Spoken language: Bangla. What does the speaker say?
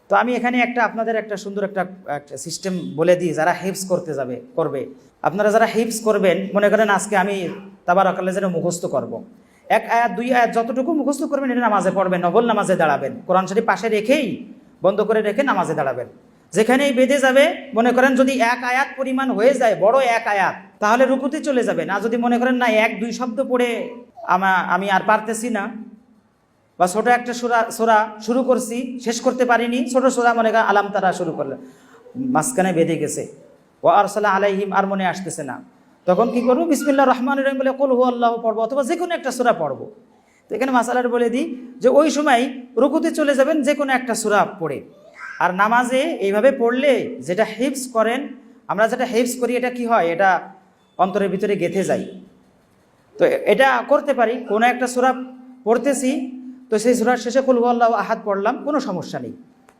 তো আমি এখানে আপনাদের একটা সুন্দর একটা সিস্টেম বলে দিই, যারা হিফজ করবে, আপনারা যারা হিফজ করবেন, মনে করেন আজকে আমি তাবারাকাল্লাহ যেন মুখস্থ করব। 1 আয়াত 2 আয়াত যতটুকু মুখস্থ করবেন এটা নামাজে পড়বেন, নফল নামাজে দাঁড়াবেন, কোরআন শরীফ পাশে রেখেই বন্ধ করে রেখে নামাজে দাঁড়াবেন। যেখানেই বেঁধে যাবে, মনে করেন যদি 1 আয়াত পরিমাণ হয়ে যায়, বড় 1 আয়াত, তাহলে রুকুতে চলে যাবে না। যদি মনে করেন না 1-2 শব্দ পড়ে আমি আর পারতেছি না, বা ছোট একটা সূরা শুরু করছি শেষ করতে পারিনি, ছোট সূরা মনে করেন আলাম তারা শুরু করলেন, মাঝখানে বেঁধে গেছে, ওয়া আরসালা আলাইহিম আর মনে আসতেছে না, তখন কি করবো? বিসমিল্লাহির রহমানির রহিম বলে কুল হুয়াল্লাহু পড়বো, অথবা যে কোনো একটা সূরা পড়বো। তো এখানে মাসালাটা বলে দিই যে ওই সময় রুকুতে চলে যাবেন যে কোনো একটা সূরা পড়ে। আর নামাজে এইভাবে পড়লে যেটা হিফজ করেন, আমরা যেটা হিফজ করি এটা কি হয়, এটা অন্তরের ভিতরে গেঁথে যায়। তো এটা করতে পারি, কোনো একটা সূরা পড়তেছি, তো সেই সূরার শেষে কুল হুয়াল্লাহু আহাদ পড়লাম, কোনো সমস্যা নেই।